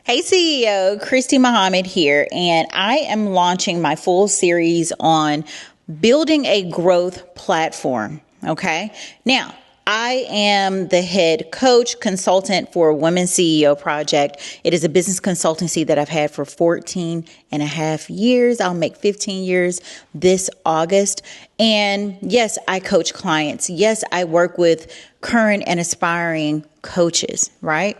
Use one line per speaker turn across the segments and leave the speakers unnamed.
Hey CEO, Christy Muhammad here, and I am launching my full series on building a growth platform. Okay. Now, I am the head coach consultant for Women CEO Project. It is a business consultancy that I've had for 14 and a half years. I'll make 15 years this August. And yes, I coach clients. Yes, I work with current and aspiring coaches, right?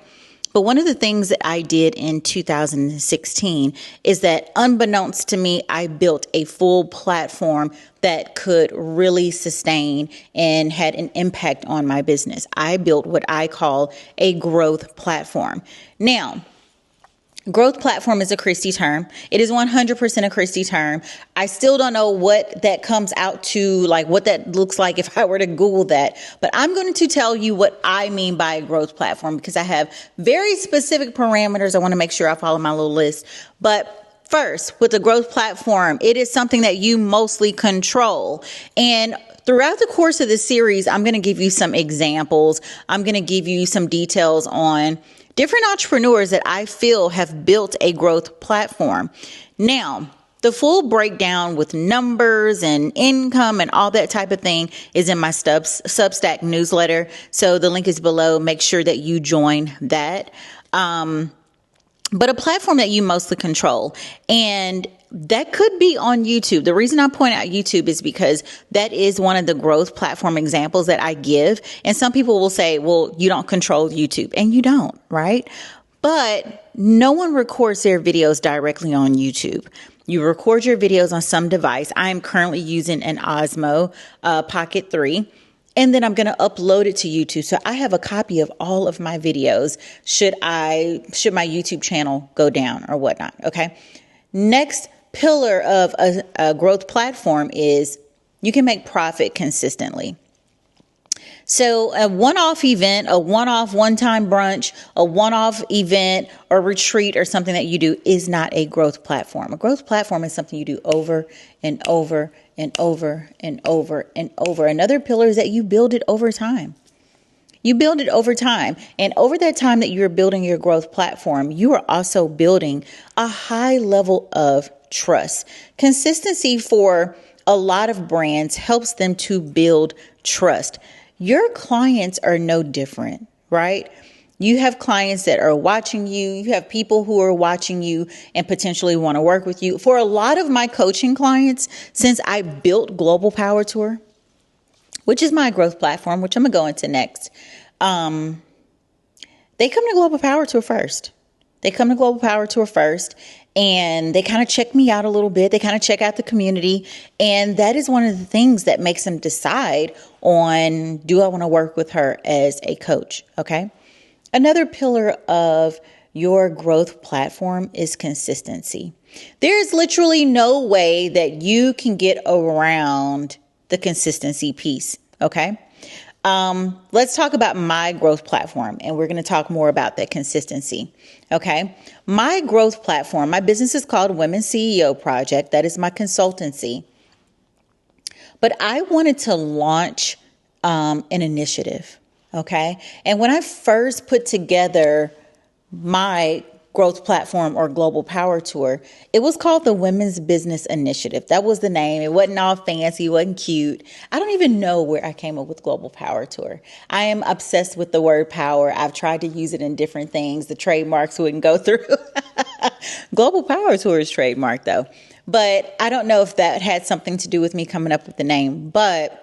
But one of the things that I did in 2016 is that unbeknownst to me, I built a full platform that could really sustain and had an impact on my business. I built what I call a growth platform. Now, growth platform is a Christy term. It is 100% a Christy term. I still don't know what that comes out to, like what that looks like if I were to Google that. But I'm going to tell you what I mean by a growth platform because I have very specific parameters. I want to make sure I follow my little list. But first, with the growth platform, it is something that you mostly control. And throughout the course of this series, I'm going to give you some examples. I'm going to give you some details on different entrepreneurs that I feel have built a growth platform. Now, the full breakdown with numbers and income and all that type of thing is in my Substack newsletter. So the link is below. Make sure that you join that. But a platform that you mostly control. And that could be on YouTube. The reason I point out YouTube is because that is one of the growth platform examples that I give. And some people will say, well, you don't control YouTube. And you don't, right? But no one records their videos directly on YouTube. You record your videos on some device. I am currently using an Osmo Pocket 3. And then I'm going to upload it to YouTube. So I have a copy of all of my videos should my YouTube channel go down or whatnot. Okay. Next pillar of a growth platform is you can make profit consistently. So a one-off event, a one-off one-time brunch, a one-off event or retreat or something that you do is not a growth platform. A growth platform is something you do over and over and over and over and over. Another pillar is that you build it over time. You build it over time. And over that time that you're building your growth platform, you are also building a high level of trust. Consistency for a lot of brands helps them to build trust. Your clients are no different, right? You have clients that are watching you. You have people who are watching you and potentially want to work with you. For a lot of my coaching clients, since I built Global Power Tour, which is my growth platform, which I'm going to go into next, they come to Global Power Tour first. They come to Global Power Tour first. And they kind of check me out a little bit. They kind of check out the community. And that is one of the things that makes them decide on, do I want to work with her as a coach? Okay. Another pillar of your growth platform is consistency. There's literally no way that you can get around the consistency piece. Okay. Let's talk about my growth platform, and we're going to talk more about that consistency. Okay. My growth platform, my business is called Women CEO Project. That is my consultancy. But I wanted to launch an initiative. Okay. And when I first put together my growth platform or Global Power Tour, it was called the Women's Business Initiative. That was the name. It wasn't all fancy. It wasn't cute. I don't even know where I came up with Global Power Tour. I am obsessed with the word power. I've tried to use it in different things. The trademarks wouldn't go through. Global Power Tour is trademarked though. But I don't know if that had something to do with me coming up with the name, but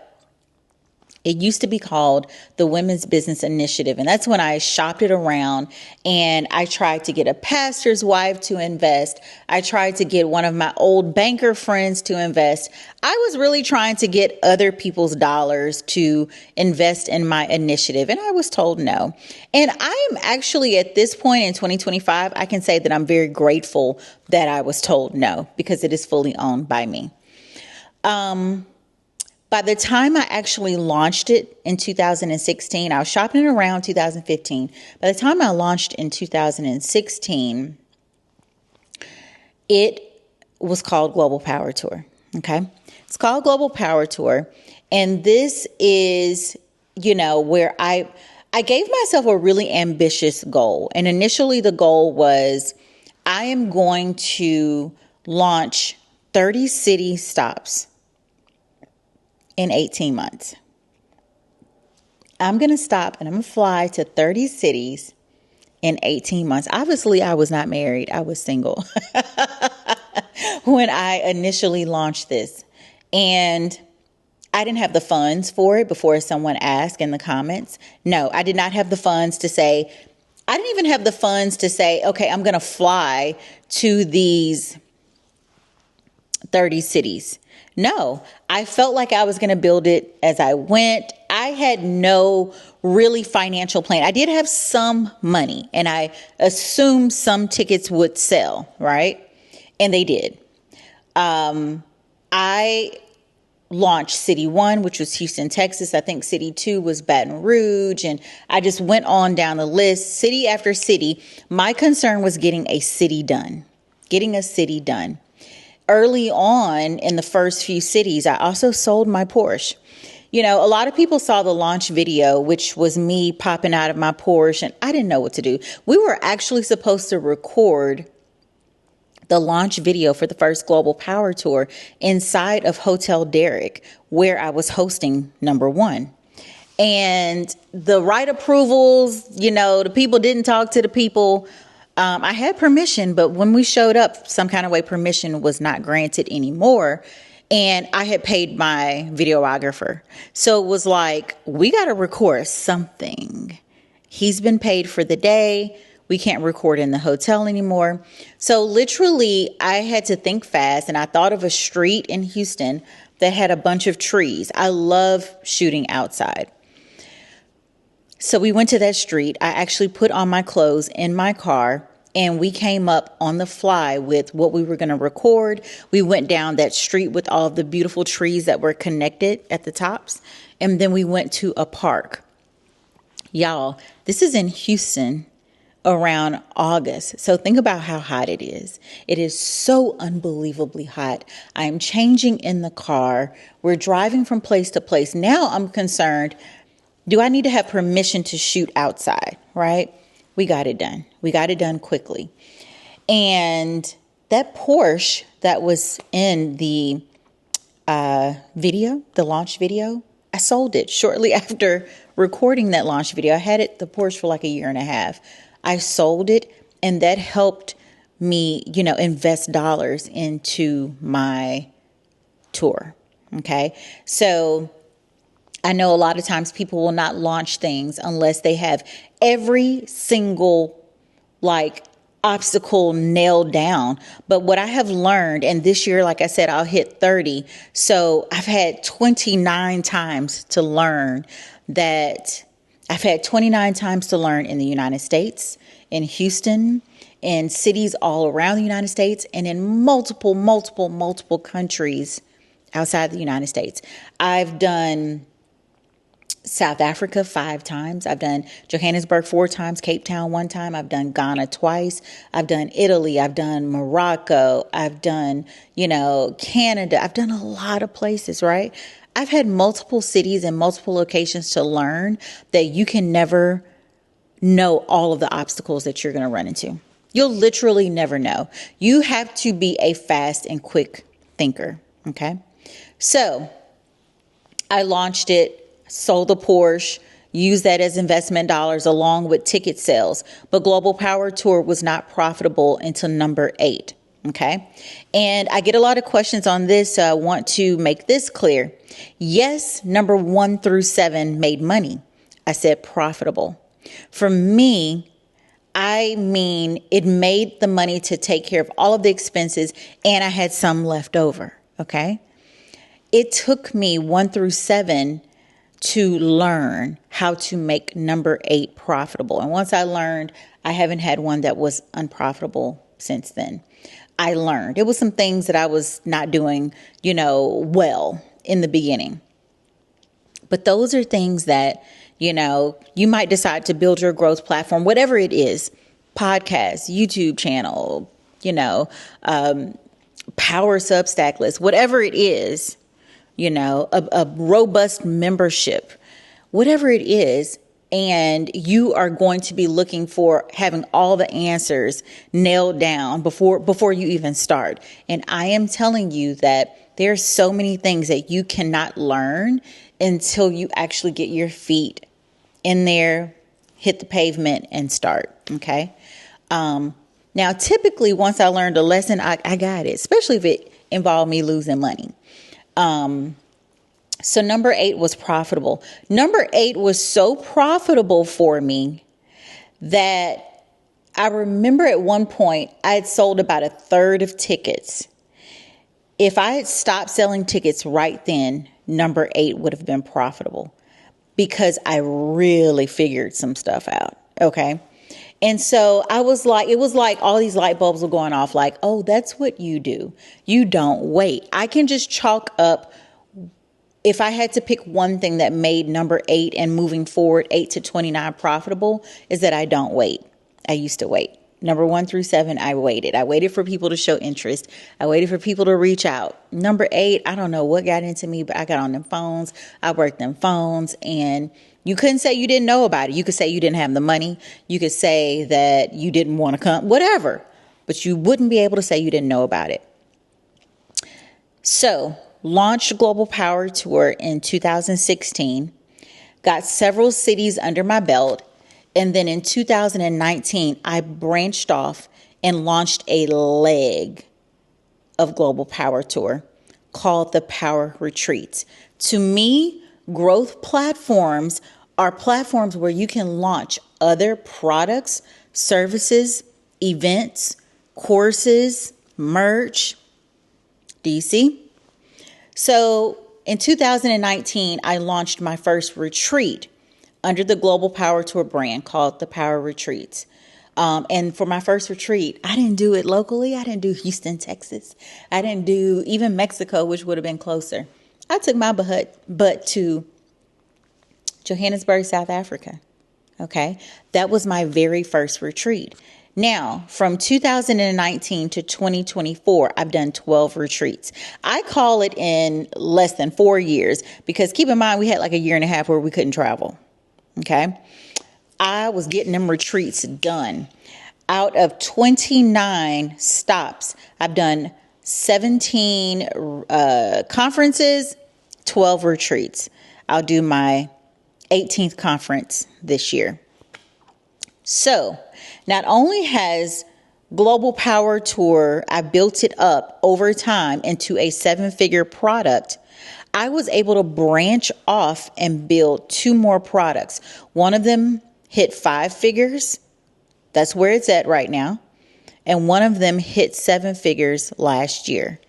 it used to be called the Women's Business Initiative. And that's when I shopped it around and I tried to get a pastor's wife to invest. I tried to get one of my old banker friends to invest. I was really trying to get other people's dollars to invest in my initiative. And I was told no. And I am actually at this point in 2025, I can say that I'm very grateful that I was told no because it is fully owned by me. By the time I actually launched it in 2016, I was shopping it around 2015. By the time I launched in 2016, it was called Global Power Tour. Okay. It's called Global Power Tour. And this is, where I gave myself a really ambitious goal. And initially the goal was I am going to launch 30 city stops in 18 months. I'm going to stop and I'm going to fly to 30 cities in 18 months. Obviously, I was not married. I was single when I initially launched this. And I didn't have the funds for it before someone asked in the comments. No, I did not have the funds to say, I didn't even have the funds to say, okay, I'm going to fly to these 30 cities. No, I felt like I was going to build it as I went. I had no really financial plan. I did have some money and I assumed some tickets would sell, right? And they did. I launched City 1, which was Houston, Texas. I think City 2 was Baton Rouge. And I just went on down the list, city after city. My concern was getting a city done. Early on in the first few cities, I also sold my Porsche. You know, a lot of people saw the launch video, which was me popping out of my Porsche, and I didn't know what to do. We were actually supposed to record the launch video for the first Global Power Tour inside of Hotel Derrick, where I was hosting number 1. And the right approvals, you know, the people didn't talk to the people. I had permission, but when we showed up, some kind of way permission was not granted anymore. And I had paid my videographer. So it was like, we got to record something. He's been paid for the day. We can't record in the hotel anymore. So literally, I had to think fast. And I thought of a street in Houston that had a bunch of trees. I love shooting outside. So we went to that street. I actually put on my clothes in my car and we came up on the fly with what we were going to record. We went down that street with all of the beautiful trees that were connected at the tops. And then we went to a park. Y'all, this is in Houston around August. So think about how hot it is. It is so unbelievably hot. I'm changing in the car. We're driving from place to place. Now I'm concerned, do I need to have permission to shoot outside, right? We got it done. We got it done quickly. And that Porsche that was in the video, the launch video, I sold it shortly after recording that launch video. I had the Porsche for like a year and a half. I sold it, and that helped me, invest dollars into my tour. Okay. So I know a lot of times people will not launch things unless they have every single obstacle nailed down. But what I have learned, and this year, like I said, I'll hit 30. So I've had 29 times to learn that I've had 29 times to learn in the United States, in Houston, in cities all around the United States, and in multiple countries outside the United States. I've done South Africa 5 times. I've done Johannesburg 4 times, Cape Town 1 time. I've done Ghana twice. I've done Italy. I've done Morocco. I've done, Canada. I've done a lot of places, right? I've had multiple cities and multiple locations to learn that you can never know all of the obstacles that you're going to run into. You'll literally never know. You have to be a fast and quick thinker. Okay. So I launched it, sold the Porsche, used that as investment dollars along with ticket sales. But Global Power Tour was not profitable until number 8. Okay. And I get a lot of questions on this. So I want to make this clear. Yes, number 1 through 7 made money. I said profitable. For me, I mean, it made the money to take care of all of the expenses, and I had some left over. Okay. It took me 1 through 7 to learn how to make number 8 profitable. And once I learned, I haven't had one that was unprofitable since then. I learned. It was some things that I was not doing, well in the beginning. But those are things that, you might decide to build your growth platform, whatever it is, podcast, YouTube channel, power Substack list, whatever it is, a robust membership, whatever it is, and you are going to be looking for having all the answers nailed down before you even start. And I am telling you that there's so many things that you cannot learn until you actually get your feet in there, hit the pavement, and start. Okay. Now, typically, once I learned a lesson, I got it, especially if it involved me losing money. So number 8 was profitable. Number 8 was so profitable for me that I remember at one point I had sold about a third of tickets. If I had stopped selling tickets right then, number 8 would have been profitable because I really figured some stuff out. Okay. And so it was like all these light bulbs were going off like, oh, that's what you do. You don't wait. I can just chalk up. If I had to pick one thing that made number 8 and moving forward 8 to 29 profitable is that I don't wait. I used to wait. Number 1 through 7, I waited. I waited for people to show interest. I waited for people to reach out. Number 8, I don't know what got into me, but I got on them phones. I worked them phones, and you couldn't say you didn't know about it. You could say you didn't have the money. You could say that you didn't want to come, whatever, but you wouldn't be able to say you didn't know about it. So, launched Global Power Tour in 2016, got several cities under my belt, and then in 2019, I branched off and launched a leg of Global Power Tour called the Power Retreats. To me, growth platforms are platforms where you can launch other products, services, events, courses, merch. Do you see? So in 2019, I launched my first retreat under the Global Power Tour brand called the Power Retreats. And for my first retreat, I didn't do it locally. I didn't do Houston, Texas. I didn't do even Mexico, which would have been closer. I took my butt to Johannesburg, South Africa. Okay. That was my very first retreat. Now, from 2019 to 2024, I've done 12 retreats. I call it in less than 4 years because keep in mind, we had like a year and a half where we couldn't travel. Okay. I was getting them retreats done. Out of 29 stops, I've done 17 conferences, 12 retreats. I'll do my 18th conference this year. So not only has Global Power Tour, I built it up over time into a 7-figure product, I was able to branch off and build 2 more products. One of them hit 5 figures. That's where it's at right now. And one of them hit 7 figures last year.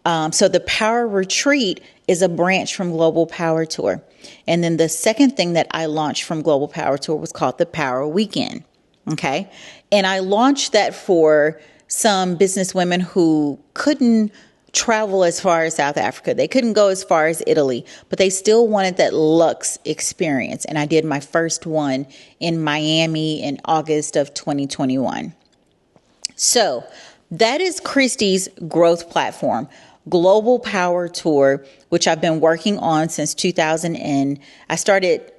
So the Power Retreat is a branch from Global Power Tour. And then the second thing that I launched from Global Power Tour was called the Power Weekend. Okay. And I launched that for some business women who couldn't travel as far as South Africa. They couldn't go as far as Italy, but they still wanted that luxe experience. And I did my first one in Miami in August of 2021. So that is Christy's growth platform, Global Power Tour, which I've been working on since 2000. And I started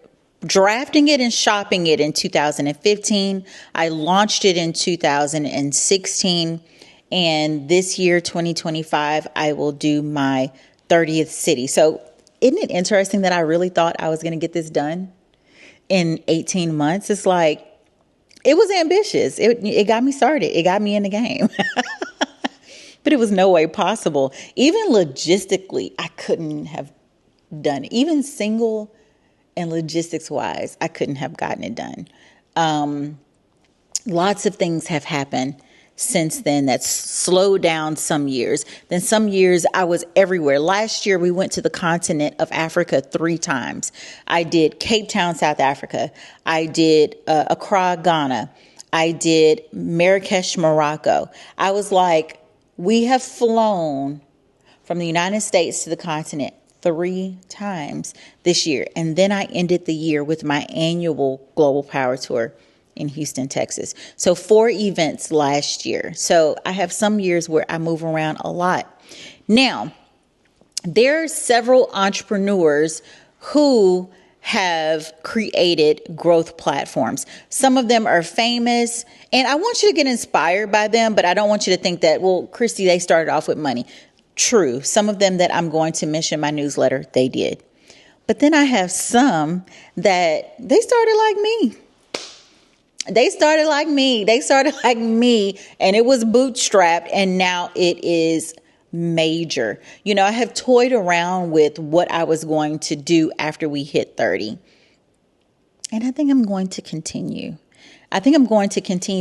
drafting it and shopping it in 2015. I launched it in 2016. And this year, 2025, I will do my 30th city. So isn't it interesting that I really thought I was going to get this done in 18 months? It's like, it was ambitious. It got me started. It got me in the game. But it was no way possible. Even logistically, I couldn't have done it. Even single and logistics wise, I couldn't have gotten it done. Lots of things have happened since then that's slowed down some years. Then some years I was everywhere. Last year we went to the continent of Africa 3 times. I did Cape Town, South Africa. I did Accra, Ghana. I did Marrakesh, Morocco. I was like, we have flown from the United States to the continent 3 times this year. And then I ended the year with my annual Global Power Tour in Houston, Texas. So 4 events last year. So I have some years where I move around a lot. Now, there are several entrepreneurs who have created growth platforms. Some of them are famous, and I want you to get inspired by them, but I don't want you to think that, well, Christy, they started off with money. True. Some of them that I'm going to mention in my newsletter, they did. But then I have some that they started like me. They started like me, and it was bootstrapped, and now it is major. You know, I have toyed around with what I was going to do after we hit 30. And I think I'm going to continue.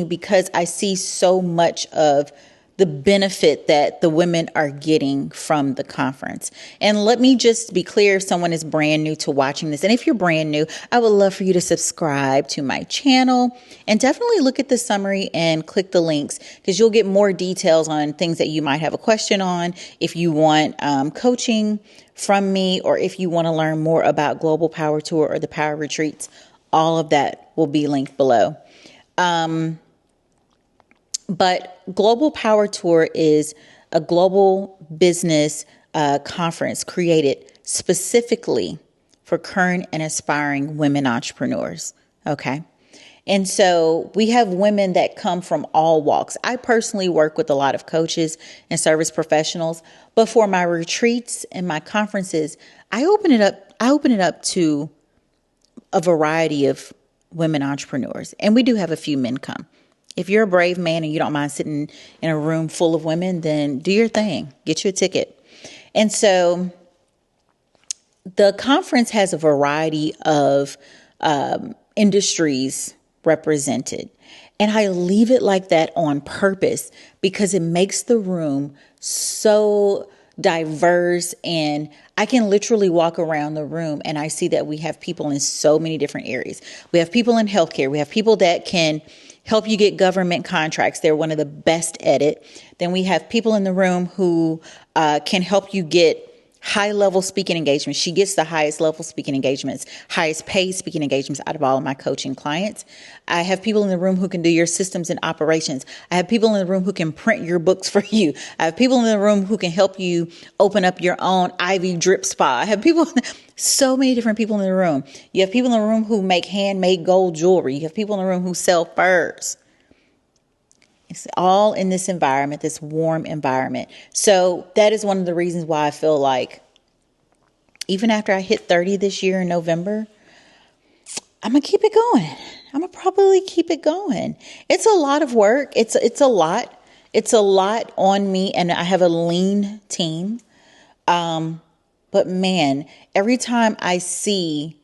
Because I see so much of the benefit that the women are getting from the conference. And let me just be clear, if someone is brand new to watching this, and if you're brand new, I would love for you to subscribe to my channel and definitely look at the summary and click the links, because you'll get more details on things that you might have a question on. If you want coaching from me, or if you want to learn more about Global Power Tour or the Power Retreats, all of that will be linked below. But Global Power Tour is a global business conference created specifically for current and aspiring women entrepreneurs. Okay. And so we have women that come from all walks. I personally work with a lot of coaches and service professionals, but for my retreats and my conferences, I open it up to a variety of women entrepreneurs. And we do have a few men come. If you're a brave man and you don't mind sitting in a room full of women, then do your thing. Get you a ticket. And so the conference has a variety of industries represented. And I leave it like that on purpose because it makes the room so diverse, and I can literally walk around the room and I see that we have people in so many different areas. We have people in healthcare. We have people that can help you get government contracts. They're one of the best at it. Then we have people in the room who can help you get high-level speaking engagements. She gets the highest level speaking engagements, highest paid speaking engagements out of all of my coaching clients. I have people in the room who can do your systems and operations. I have people in the room who can print your books for you. I have people in the room who can help you open up your own IV drip spa. I have so many different people in the room. You have people in the room who make handmade gold jewelry. You have people in the room who sell furs. It's all in this environment, this warm environment. So that is one of the reasons why I feel like even after I hit 30 this year in November, I'm going to keep it going. I'm going to probably keep it going. It's a lot of work. It's a lot. It's a lot on me, and I have a lean team. But man, every time I see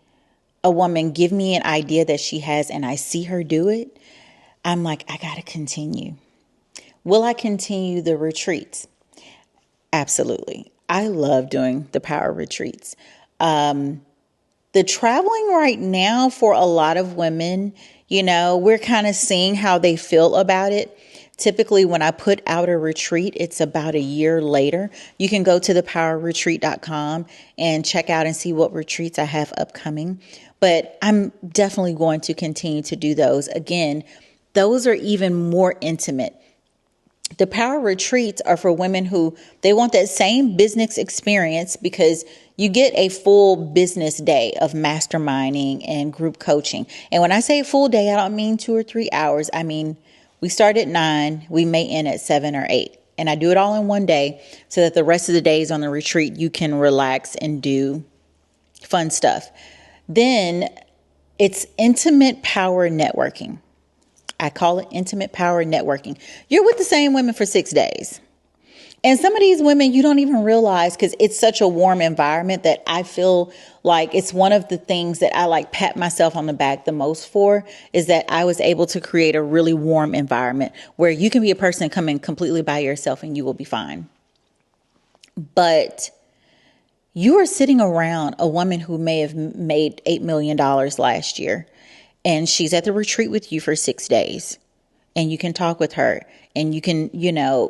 a woman give me an idea that she has and I see her do it, I'm like, I got to continue. Will I continue the retreats? Absolutely. I love doing the power retreats. The traveling right now for a lot of women, you know, we're kind of seeing how they feel about it. Typically, when I put out a retreat, it's about a year later. You can go to thepowerretreat.com and check out and see what retreats I have upcoming. But I'm definitely going to continue to do those. Again, those are even more intimate. The power retreats are for women who they want that same business experience, because you get a full business day of masterminding and group coaching. And when I say a full day, I don't mean 2 or 3 hours. I mean, we start at 9, we may end at 7 or 8. And I do it all in one day so that the rest of the days on the retreat, you can relax and do fun stuff. Then it's intimate power networking. I call it intimate power networking. You're with the same women for 6 days. And some of these women you don't even realize, because it's such a warm environment, that I feel like it's one of the things that I like pat myself on the back the most for, is that I was able to create a really warm environment where you can be a person coming completely by yourself and you will be fine. But you are sitting around a woman who may have made $8 million last year, and she's at the retreat with you for 6 days, and you can talk with her and you can,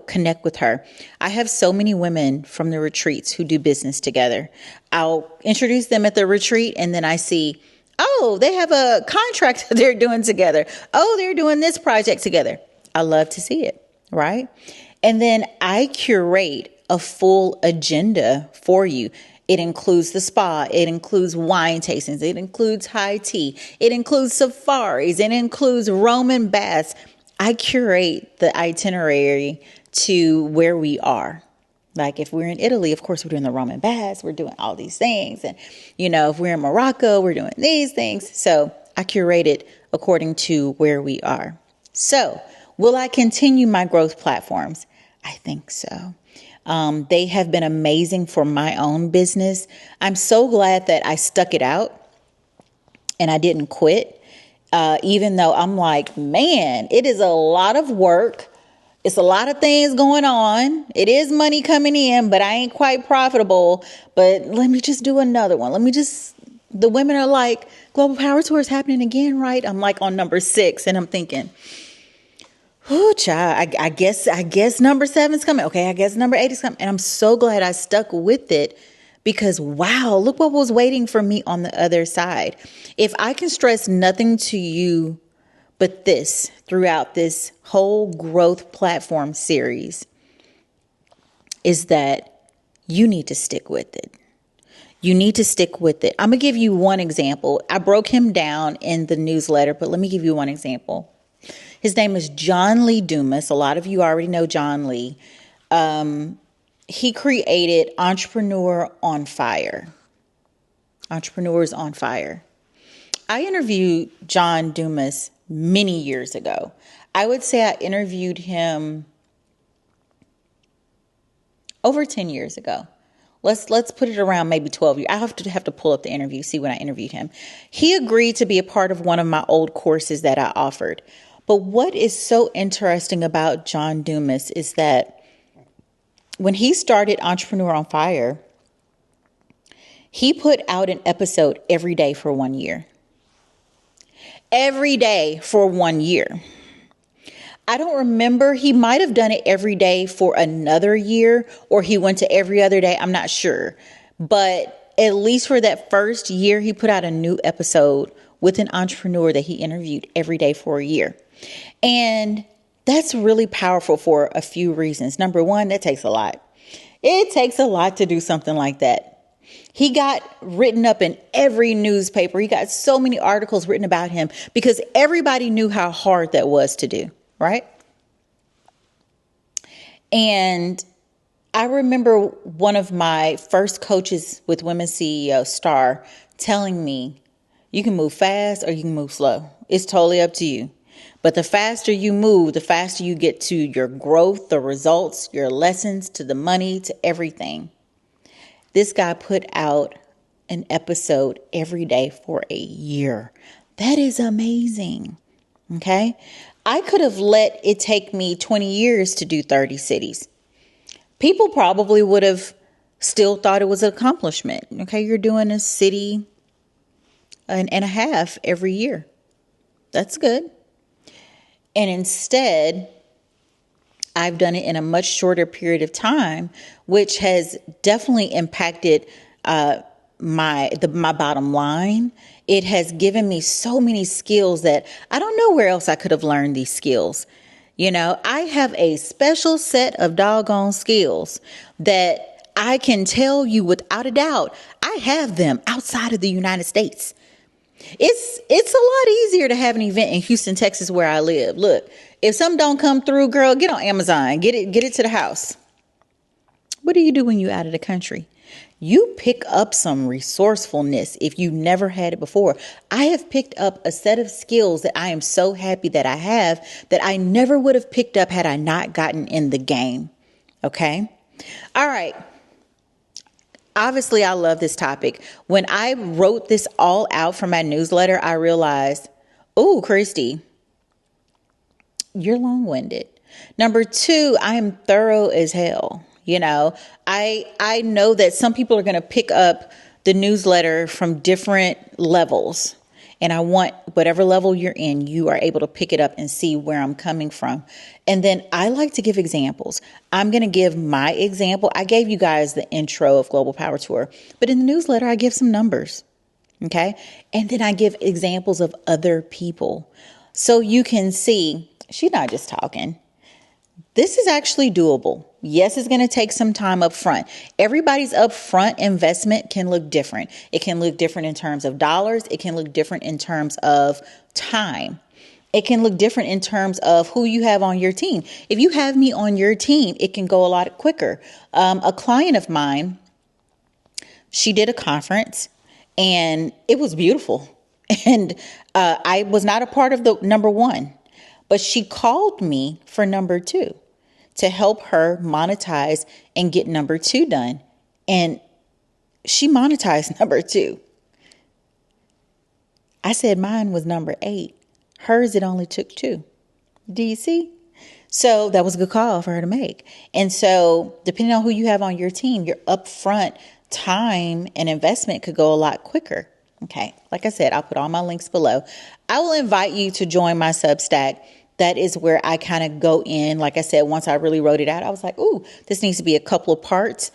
connect with her. I have so many women from the retreats who do business together. I'll introduce them at the retreat, and then I see, oh, they have a contract that they're doing together. Oh, they're doing this project together. I love to see it, right? And then I curate a full agenda for you. It includes the spa. It includes wine tastings. It includes high tea. It includes safaris. It includes Roman baths. I curate the itinerary to where we are. Like if we're in Italy, of course, we're doing the Roman baths. We're doing all these things. And, if we're in Morocco, we're doing these things. So I curate it according to where we are. So will I continue my growth platforms? I think so. They have been amazing for my own business. I'm so glad that I stuck it out and I didn't quit. Even though I'm like, man, it is a lot of work. It's a lot of things going on. It is money coming in, but I ain't quite profitable. But let me just do another one. The women are like, Global Power Tour is happening again, right? I'm like on number 6 and I'm thinking, oh, child, I guess number 7's coming. Okay, I guess number 8 is coming. And I'm so glad I stuck with it because, wow, look what was waiting for me on the other side. If I can stress nothing to you but this throughout this whole growth platform series is that you need to stick with it. You need to stick with it. I'm going to give you one example. I broke him down in the newsletter, but let me give you one example. His name is John Lee Dumas. A lot of you already know John Lee. He created Entrepreneur on Fire. Entrepreneurs on Fire. I interviewed John Dumas many years ago. I would say I interviewed him over 10 years ago. Let's put it around maybe 12 years. I have to pull up the interview, see when I interviewed him. He agreed to be a part of one of my old courses that I offered. But what is so interesting about John Dumas is that when he started Entrepreneur on Fire, he put out an episode every day for 1 year. Every day for 1 year. I don't remember. He might have done it every day for another year, or he went to every other day. I'm not sure. But at least for that first year, he put out a new episode with an entrepreneur that he interviewed every day for a year. And that's really powerful for a few reasons. Number one, that takes a lot. It takes a lot to do something like that. He got written up in every newspaper. He got so many articles written about him because everybody knew how hard that was to do, right? And I remember one of my first coaches with Women CEO, Star, telling me, you can move fast or you can move slow. It's totally up to you. But the faster you move, the faster you get to your growth, the results, your lessons, to the money, to everything. This guy put out an episode every day for a year. That is amazing. Okay. I could have let it take me 20 years to do 30 cities. People probably would have still thought it was an accomplishment. Okay. You're doing a city and a half every year. That's good. And instead, I've done it in a much shorter period of time, which has definitely impacted my bottom line. It has given me so many skills that I don't know where else I could have learned these skills. I have a special set of doggone skills that I can tell you without a doubt, I have them outside of the United States. It's a lot easier to have an event in Houston, Texas, where I live. Look, if something don't come through, girl, get on Amazon, get it to the house. What do you do when you're out of the country? You pick up some resourcefulness if you never had it before. I have picked up a set of skills that I am so happy that I have that I never would have picked up had I not gotten in the game. Okay. All right. Obviously, I love this topic. When I wrote this all out for my newsletter, I realized, oh, Christy, you're long-winded. Number two, I am thorough as hell. I know that some people are going to pick up the newsletter from different levels. And I want whatever level you're in, you are able to pick it up and see where I'm coming from. And then I like to give examples. I'm going to give my example. I gave you guys the intro of Global Power Tour, but in the newsletter, I give some numbers. Okay. And then I give examples of other people. So you can see she's not just talking. This is actually doable. Yes, it's going to take some time up front. Everybody's upfront investment can look different. It can look different in terms of dollars. It can look different in terms of time. It can look different in terms of who you have on your team. If you have me on your team, it can go a lot quicker. A client of mine, she did a conference and it was beautiful. And I was not a part of the number one, but she called me for number two to help her monetize and get number two done. And she monetized number two. I said mine was number 8. Hers, it only took 2. Do you see? So that was a good call for her to make. And so depending on who you have on your team, your upfront time and investment could go a lot quicker. Okay. Like I said, I'll put all my links below. I will invite you to join my Substack. That is where I kind of go in. Like I said, once I really wrote it out, I was like, ooh, this needs to be a couple of parts.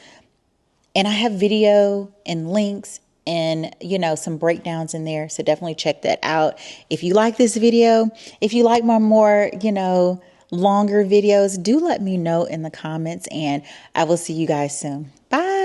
And I have video and links and, some breakdowns in there. So definitely check that out. If you like this video, if you like my more, longer videos, do let me know in the comments and I will see you guys soon. Bye.